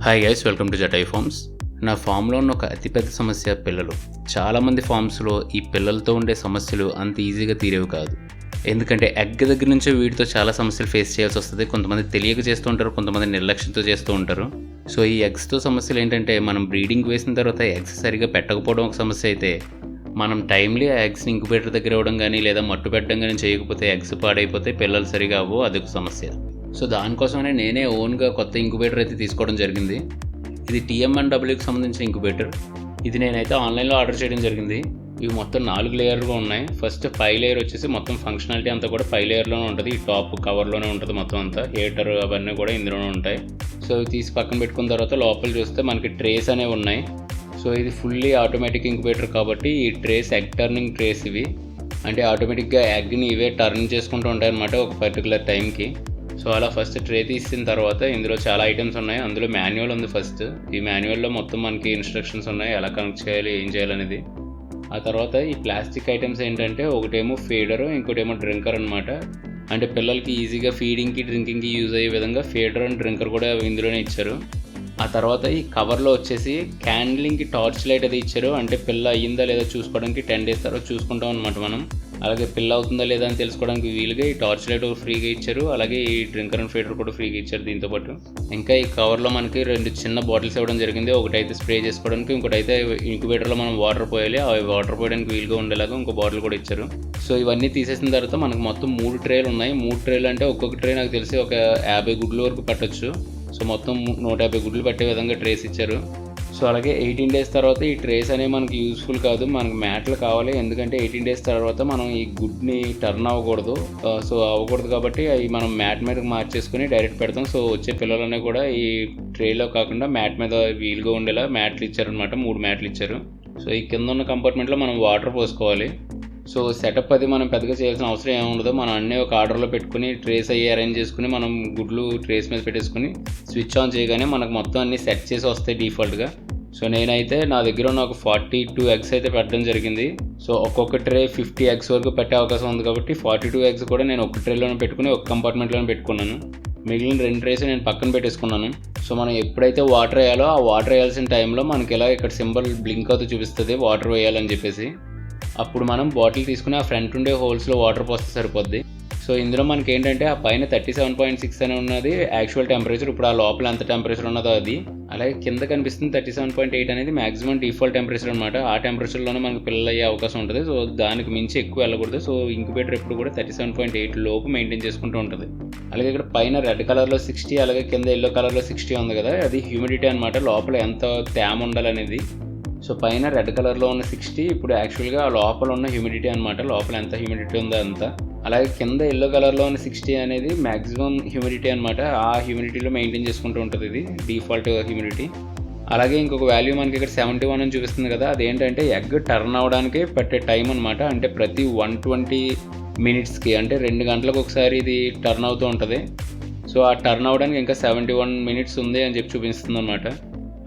Hi guys, welcome to Jatayu farms. నా ఫామ్లో ఉన్న ఒక అతిపెద్ద సమస్య పిల్లలు. చాలామంది ఫార్మ్స్లో ఈ పిల్లలతో ఉండే సమస్యలు అంత ఈజీగా తీరేవి కాదు. ఎందుకంటే ఎగ్ దగ్గర నుంచే వీటితో చాలా సమస్యలు ఫేస్ చేయాల్సి వస్తుంది. కొంతమంది తెలియక చేస్తూ ఉంటారు, కొంతమంది నిర్లక్ష్యంతో చేస్తూ ఉంటారు. సో ఈ ఎగ్స్తో సమస్యలు ఏంటంటే, మనం బ్రీడింగ్ వేసిన తర్వాత ఎగ్స్ సరిగా పెట్టకపోవడం ఒక సమస్య అయితే, మనం టైమ్లీ ఆ ఎగ్స్ని ఇంక్యుబేటర్ దగ్గర ఇవ్వడం కానీ లేదా మట్టు పెట్టడం కానీ చేయకపోతే ఎగ్స్ పాడైపోతే పిల్లలు సరిగా అవ్వవు. అదొక సమస్య. సో దానికోసమనే నేనే ఓన్గా కొత్త ఇంక్యుబేటర్ అయితే తీసుకోవడం జరిగింది. ఇది TMNWకి సంబంధించిన ఇంక్యుబేటర్. ఇది నేనైతే ఆన్లైన్లో ఆర్డర్ చేయడం జరిగింది. ఇవి మొత్తం 4 లేయర్లుగా ఉన్నాయి. ఫస్ట్ 5 లేయర్ వచ్చేసి మొత్తం ఫంక్షనాలిటీ అంతా కూడా 5 లేయర్లోనే ఉంటుంది. ఈ టాప్ కవర్లోనే ఉంటుంది మొత్తం అంతా. హీటర్ అవన్నీ కూడా ఇందులోనే ఉంటాయి. సో ఇవి తీసి పక్కన పెట్టుకున్న తర్వాత లోపల చూస్తే మనకి ట్రేస్ అనేవి ఉన్నాయి. సో ఇది ఫుల్లీ ఆటోమేటిక్ ఇంక్యుబేటర్ కాబట్టి ఈ ట్రేస్ ఎగ్ టర్నింగ్ ట్రేస్ ఇవి. అంటే ఆటోమేటిక్గా ఎగ్ని ఇవే టర్న్ చేసుకుంటూ ఉంటాయన్నమాట ఒక పర్టికులర్ టైంకి. సో అలా ఫస్ట్ ట్రే తీసిన తర్వాత ఇందులో చాలా ఐటమ్స్ ఉన్నాయి. అందులో మాన్యువల్ ఉంది ఫస్ట్. ఈ మాన్యువల్లో మొత్తం మనకి ఇన్స్ట్రక్షన్స్ ఉన్నాయి, ఎలా కనెక్ట్ చేయాలి, ఏం చేయాలనేది. ఆ తర్వాత ఈ ప్లాస్టిక్ ఐటమ్స్ ఏంటంటే, ఒకటేమో ఫీడరు, ఇంకోటేమో డ్రింకర్ అనమాట. అంటే పిల్లలకి ఈజీగా ఫీడింగ్కి డ్రింకింగ్కి యూజ్ అయ్యే విధంగా ఫీడర్ అండ్ డ్రింకర్ కూడా ఇందులోనే ఇచ్చారు. ఆ తర్వాత ఈ కవర్లో వచ్చేసి క్యాండిలింగ్కి టార్చ్ లైట్ అది ఇచ్చారు. అంటే పిల్ల అయ్యిందా లేదా చూసుకోవడానికి 10 days తర్వాత చూసుకుంటాం అనమాట మనం. అలాగే పిల్ల అవుతుందా లేదా అని తెలుసుకోవడానికి వీలుగా ఈ టార్చ్ లైట్ ఫ్రీగా ఇచ్చారు. అలాగే ఈ డ్రింకర్ అండ్ ఫీడర్ కూడా ఫ్రీగా ఇచ్చారు దీంతోపాటు. ఇంకా ఈ కవర్లో మనకి 2 చిన్న బాటిల్స్ ఇవ్వడం జరిగింది. ఒకటైతే స్ప్రే చేసుకోవడానికి, ఇంకోటైతే ఇంక్యుబేటర్లో మనం వాటర్ పోయాలి. ఆ వాటర్ పోయడానికి వీలుగా ఉండేలాగా ఇంకో బాటిల్ కూడా ఇచ్చారు. సో ఇవన్నీ తీసేసిన తర్వాత మనకు మొత్తం 3 ట్రేలు ఉన్నాయి. 3 ట్రేలు అంటే ఒక్కొక్క ట్రే నాకు తెలిసి ఒక 50 గుడ్ల వరకు పట్టొచ్చు. సో మొత్తం 150 గుడ్లు పట్టే విధంగా ట్రేస్ ఇచ్చారు. సో అలాగే 18 days తర్వాత ఈ ట్రేస్ అనేవి మనకి యూస్ఫుల్ కాదు, మనకు మ్యాట్లు కావాలి. ఎందుకంటే 18 days తర్వాత మనం ఈ గుడ్ని టర్న్ అవ్వకూడదు. సో అవ్వకూడదు కాబట్టి అవి మనం మ్యాట్ మీద మార్చేసుకుని డైరెక్ట్ పెడతాం. సో వచ్చే పిల్లలనే కూడా ఈ ట్రేలో కాకుండా మ్యాట్ మీద వీలుగా ఉండేలా మ్యాట్లు ఇచ్చారనమాట. 3 మ్యాట్లు ఇచ్చారు. సో ఈ కింద ఉన్న కంపార్ట్మెంట్లో మనం వాటర్ పోసుకోవాలి. సో సెటప్ అది మనం పెద్దగా చేయాల్సిన అవసరం ఏముండదు. మనం అన్నీ ఒక ఆర్డర్లో పెట్టుకుని ట్రేస్ అయ్యి అరేంజ్ చేసుకుని మనం గుడ్లు ట్రేస్ మీద పెట్టేసుకుని స్విచ్ ఆన్ చేయగానే మనకు మొత్తం అన్నీ సెట్ చేసి వస్తాయి డిఫాల్ట్గా. సో నేనైతే నా దగ్గర ఉన్న ఒక 42 eggs అయితే పెట్టడం జరిగింది. సో ఒక్కొక్క ట్రే 50 eggs వరకు పెట్టే అవకాశం ఉంది కాబట్టి 42 eggs కూడా నేను ఒక ట్రేలోనే పెట్టుకుని ఒక కంపార్ట్మెంట్లోనే పెట్టుకున్నాను. మిగిలిన 2 ట్రేస్ నేను పక్కన పెట్టేసుకున్నాను. సో మనం ఎప్పుడైతే వాటర్ వేయాలో ఆ వాటర్ వేయాల్సిన టైంలో మనకి ఇలా ఇక్కడ సింబల్ బ్లింక్ అవుతూ చూపిస్తుంది వాటర్ వేయాలని చెప్పేసి. అప్పుడు మనం బాటిల్ తీసుకుని ఆ ఫ్రంట్ ఉండే హోల్స్లో వాటర్ పోస్తే సరిపోద్ది. సో ఇందులో మనకి ఏంటంటే ఆ పైన 37.6 అని ఉన్నది యాక్చువల్ టెంపరేచర్. ఇప్పుడు ఆ లోపల ఎంత టెంపరేచర్ ఉన్నదో అది. అలాగే కింద కనిపిస్తుంది 37.8 అనేది మ్యాక్సిమం డిఫాల్ట్ టెంపరేచర్ అనమాట. ఆ టెంపరేచర్లోనే మనకు పిల్లలు అయ్యే అవకాశం ఉంటుంది. సో దానికి మించి ఎక్కువ వెళ్ళకూడదు. సో ఇంక్యుబేటర్ ఎప్పుడు కూడా 37.8 లోపు మెయింటైన్ చేసుకుంటూ ఉంటుంది. అలాగే ఇక్కడ పైన రెడ్ కలర్లో 60, అలాగే కింద ఎల్లో కలర్లో 60 ఉంది కదా, అది హ్యూమిడిటీ అనమాట. లోపల ఎంత తేమ ఉండాలనేది. సో పైన రెడ్ కలర్లో ఉన్న 60 ఇప్పుడు యాక్చువల్గా లోపల ఉన్న హ్యూమిడిటీ అనమాట. లోపల ఎంత హ్యూమిడిటీ ఉందో అంత. అలాగే కింద ఎల్లో కలర్లో ఉన్న 60 అనేది మ్యాక్సిమం హ్యూమిడిటీ అనమాట. ఆ హ్యూమిడిటీలో మెయింటైన్ చేసుకుంటూ ఉంటుంది ఇది డిఫాల్ట్ హ్యూమిడిటీ. అలాగే ఇంకొక వాల్యూ మనకి ఇక్కడ 71 అని చూపిస్తుంది కదా, అదేంటంటే ఎగ్ టర్న్ అవ్వడానికి పట్టే టైం అనమాట. అంటే ప్రతి 120 minutesకి అంటే 2 గంటలకు ఒకసారి ఇది టర్న్ అవుతూ ఉంటుంది. సో ఆ టర్న్ అవ్వడానికి ఇంకా 71 minutes ఉంది అని చెప్పి చూపిస్తుంది అనమాట.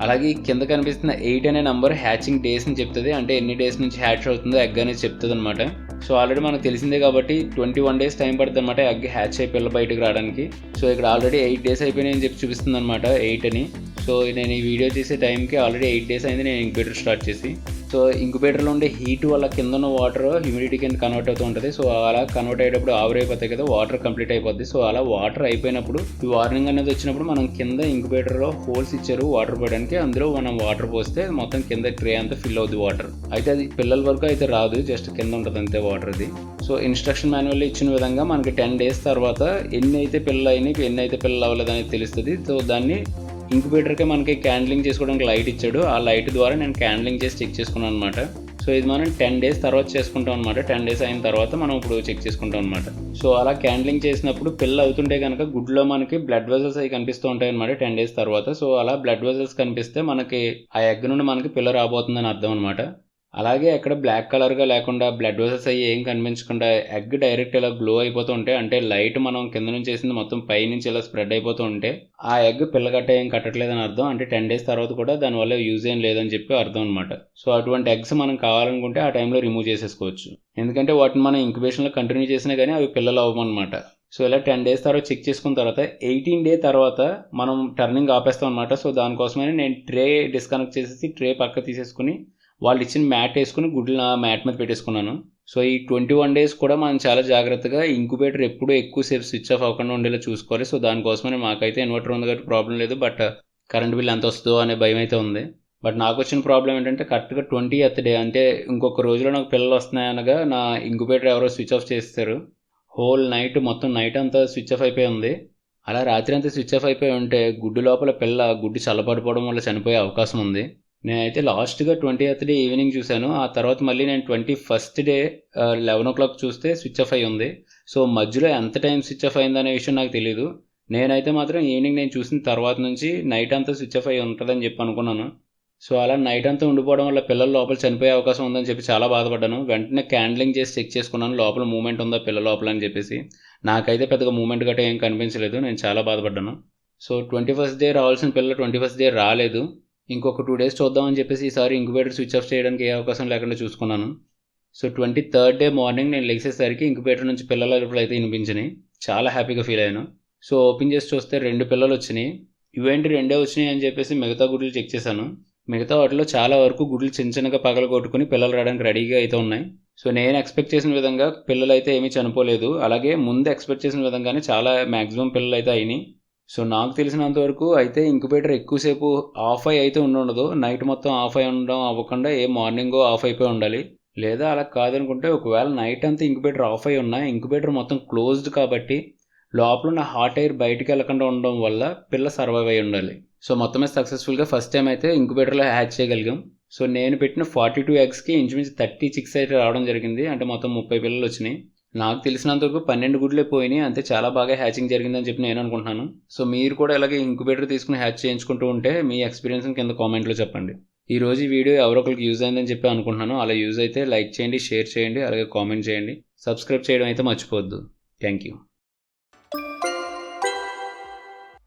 అలాగే కింద కనిపిస్తున్న 8 అనే నెంబర్ హ్యాచింగ్ డేస్ని చెప్తుంది. అంటే ఎన్ని డేస్ నుంచి హ్యాచ్ అవుతుందో ఎగ్ అనేది చెప్తుంది అనమాట. సో ఆల్రెడీ మనకు తెలిసిందే కాబట్టి 21 days టైం పడుతుంది అనమాట ఎగ్ హ్యాచ్ అయి పిల్ల బయటకు రావడానికి. సో ఇక్కడ ఆల్రెడీ 8 days అయిపోయినాయి అని చెప్పి చూపిస్తుంది అనమాట, 8 అని. సో నేను ఈ వీడియో చేసే టైంకి ఆల్రెడీ 8 days అయింది నేను ఇంక్యుబేటర్ స్టార్ట్ చేసి. సో ఇంక్యుబేటర్లో ఉండే హీట్ వల్ల కింద ఉన్న వాటర్ హ్యూమిడిటీ కింద కన్వర్ట్ అవుతూ ఉంటుంది. సో అలా కన్వర్ట్ అయ్యేటప్పుడు ఆవిరైపోతాయి కదా, వాటర్ కంప్లీట్ అయిపోద్ది. సో అలా వాటర్ అయిపోయినప్పుడు ఈ వార్నింగ్ అనేది వచ్చినప్పుడు మనం కింద ఇంక్యుబేటర్లో హోల్స్ ఇచ్చారు వాటర్ పోయడానికి. అందులో మనం వాటర్ పోస్తే మొత్తం కింద ట్రే అంతా ఫిల్ అవుద్ది వాటర్. అయితే అది పిల్లల వరకు అయితే రాదు, జస్ట్ కింద ఉంటుంది అంతే వాటర్ అది. సో ఇన్స్ట్రక్షన్ మాన్యువల్ ఇచ్చిన విధంగా మనకి 10 days తర్వాత ఎన్ని అయితే పిల్లలు అయినాయి, ఎన్ని అయితే పిల్లలు అవ్వలేదు అనేది తెలుస్తుంది. సో దాన్ని ఇంక్యుబేటర్కే మనకి క్యాండిలింగ్ చేసుకోవడానికి లైట్ ఇచ్చాడు. ఆ లైట్ ద్వారా నేను క్యాండిలింగ్ చేసి చెక్ చేసుకున్నాను అనమాట. సో ఇది మనం 10 days తర్వాత చేసుకుంటాం అనమాట. 10 days అయిన తర్వాత మనం ఇప్పుడు చెక్ చేసుకుంటాం అనమాట. సో అలా క్యాండిలింగ్ చేసినప్పుడు పిల్ల అవుతుంటే కనుక గుడ్లో మనకి బ్లడ్ వెజల్స్ అవి కనిపిస్తూ ఉంటాయి అనమాట 10 days తర్వాత. సో అలా బ్లడ్ వెజల్స్ కనిపిస్తే మనకి ఆ ఎగ్ నుండి మనకి పిల్ల రాబోతుందని అర్థం అనమాట. అలాగే అక్కడ బ్లాక్ కలర్గా లేకుండా బ్లడ్ వెసల్స్ అయ్యి ఏం కనిపించకుండా ఎగ్ డైరెక్ట్ ఇలా గ్లో అయిపోతూ ఉంటే, అంటే లైట్ మనం కింద నుంచి వేసింది మొత్తం పై నుంచి ఇలా స్ప్రెడ్ అయిపోతూ ఉంటే ఆ ఎగ్ పిల్లగట్ట ఏం కట్టట్లేదని అర్థం. అంటే 10 days తర్వాత కూడా దానివల్ల యూజ్ ఏం లేదని చెప్పి అర్థం అనమాట. సో అటువంటి ఎగ్స్ మనం కావాలనుకుంటే ఆ టైంలో రిమూవ్ చేసేసుకోవచ్చు. ఎందుకంటే వాటిని మనం ఇంక్యుబేషన్లో కంటిన్యూ చేసినా కానీ అవి పిల్లలు అవ్వమన్నమాట. సో ఇలా 10 days తర్వాత చెక్ చేసుకున్న తర్వాత 18 day తర్వాత మనం టర్నింగ్ ఆపేస్తాం అనమాట. సో దానికోసమని నేను ట్రే డిస్కనెక్ట్ చేసేసి ట్రే పక్క తీసేసుకుని వాళ్ళు ఇచ్చిన మ్యాట్ వేసుకుని గుడ్లు నా మ్యాట్ మీద పెట్టేసుకున్నాను. సో ఈ 21 days కూడా మనం చాలా జాగ్రత్తగా ఇంక్యుబేటర్ ఎప్పుడూ ఎక్కువసేపు స్విచ్ ఆఫ్ అవ్వకుండా ఉండేలా చూసుకోవాలి. సో దానికోసమని మాకైతే ఇన్వర్టర్ ఉంది కాబట్టి ప్రాబ్లం లేదు. బట్ కరెంట్ బిల్ ఎంత వస్తుందో అనే భయం అయితే ఉంది. బట్ నాకు వచ్చిన ప్రాబ్లం ఏంటంటే కరెక్ట్గా 20th day అంటే ఇంకొక రోజులో నాకు పిల్లలు వస్తున్నాయనగా నా ఇంక్యుబేటర్ ఎవరో స్విచ్ ఆఫ్ చేస్తారు. హోల్ నైట్ మొత్తం నైట్ అంతా స్విచ్ ఆఫ్ అయిపోయి ఉంది. అలా రాత్రి అంతా స్విచ్ ఆఫ్ అయిపోయి ఉంటే గుడ్డు లోపల పిల్ల గుడ్డు చల్లబడిపోవడం వల్ల చనిపోయే అవకాశం ఉంది. నేనైతే లాస్ట్గా 20th day ఈవినింగ్ చూశాను. ఆ తర్వాత మళ్ళీ నేను 21st day 11 o'clock చూస్తే స్విచ్ ఆఫ్ అయి ఉంది. సో మధ్యలో ఎంత టైం స్విచ్ ఆఫ్ అయిందనే విషయం నాకు తెలియదు. నేనైతే మాత్రం ఈవినింగ్ నేను చూసిన తర్వాత నుంచి నైట్ అంతా స్విచ్ ఆఫ్ అయి ఉంటుందని చెప్పి అనుకున్నాను. సో అలా నైట్ అంతా ఉండిపోవడం వల్ల పిల్లల లోపల చనిపోయే అవకాశం ఉందని చెప్పి చాలా బాధపడ్డాను. వెంటనే క్యాండ్లింగ్ చేసి చెక్ చేసుకున్నాను లోపల మూమెంట్ ఉందా పిల్లల లోపల అని చెప్పేసి. నాకైతే పెద్దగా మూమెంట్ గట్రా ఏం కనిపించలేదు. నేను చాలా బాధపడ్డాను. సో 21st day రావాల్సిన పిల్లలు 21st day రాలేదు. ఇంకొక 2 days చూద్దామని చెప్పేసి ఈసారి ఇంక్యుబేటర్ స్విచ్ ఆఫ్ చేయడానికి ఏ అవకాశం లేకుండా చూసుకున్నాను. సో 23rd day మార్నింగ్ నేను లేచేసరికి ఇంక్యుబేటర్ నుంచి పిల్లల అరుపులు అయితే వినిపించినాయి. చాలా హ్యాపీగా ఫీల్ అయ్యాను. సో ఓపెన్ చేసి చూస్తే 2 పిల్లలు వచ్చినాయి. ఇవేంటి 2 వచ్చినాయి అని చెప్పేసి మిగతా గుడ్లు చెక్ చేశాను. మిగతా వాటిలో చాలా వరకు గుడ్లు చిన్న చిన్నగా పగలగొట్టుకుని పిల్లలు రావడానికి రెడీగా అయితే ఉన్నాయి. సో నేను ఎక్స్పెక్ట్ చేసిన విధంగా పిల్లలు అయితే ఏమీ చనిపోలేదు. అలాగే ముందు ఎక్స్పెక్ట్ చేసిన విధంగానే చాలా మ్యాక్సిమం పిల్లలు అయితే అయినాయి. సో నాకు తెలిసినంత వరకు అయితే ఇంక్యుబేటర్ ఎక్కువసేపు ఆఫ్ అయి అయితే ఉండదు. నైట్ మొత్తం ఆఫ్ అయి ఉండడం అవ్వకుండా మార్నింగో ఆఫ్ అయిపోయి ఉండాలి. లేదా అలా కాదనుకుంటే ఒకవేళ నైట్ అంతా ఇంక్యుబేటర్ ఆఫ్ అయి ఉన్నా ఇంక్యుబేటర్ మొత్తం క్లోజ్డ్ కాబట్టి లోపల ఉన్న హాట్ ఎయిర్ బయటికి వెళ్ళకుండా ఉండడం వల్ల పిల్ల సర్వైవ్ అయి ఉండాలి. సో మొత్తమే సక్సెస్ఫుల్గా ఫస్ట్ టైం అయితే ఇంక్యుబేటర్లో హ్యాచ్ చేయగలిగాం. సో నేను పెట్టిన 42 eggsకి ఇంచుమించు 36 అయితే రావడం జరిగింది. అంటే మొత్తం 30 పిల్లలు వచ్చినాయి. నాకు తెలిసినంతవరకు 12 గుడ్లే పోయినాయి. అంతే చాలా బాగా హ్యాచింగ్ జరిగిందని చెప్పి నేను అనుకుంటున్నాను. సో మీరు కూడా ఇలాగే ఇంక్యుబేటర్ తీసుకుని హ్యాచ్ చేయించుకుంటూ ఉంటే మీ ఎక్స్పీరియన్స్ కింద కామెంట్లో చెప్పండి. ఈరోజు ఈ వీడియో ఎవరో ఒకరికి యూజ్ అయిందని చెప్పి అనుకుంటున్నాను. అలా యూజ్ అయితే లైక్ చేయండి, షేర్ చేయండి, అలాగే కామెంట్ చేయండి. సబ్స్క్రైబ్ చేయడం అయితే మర్చిపోవద్దు. Thank you.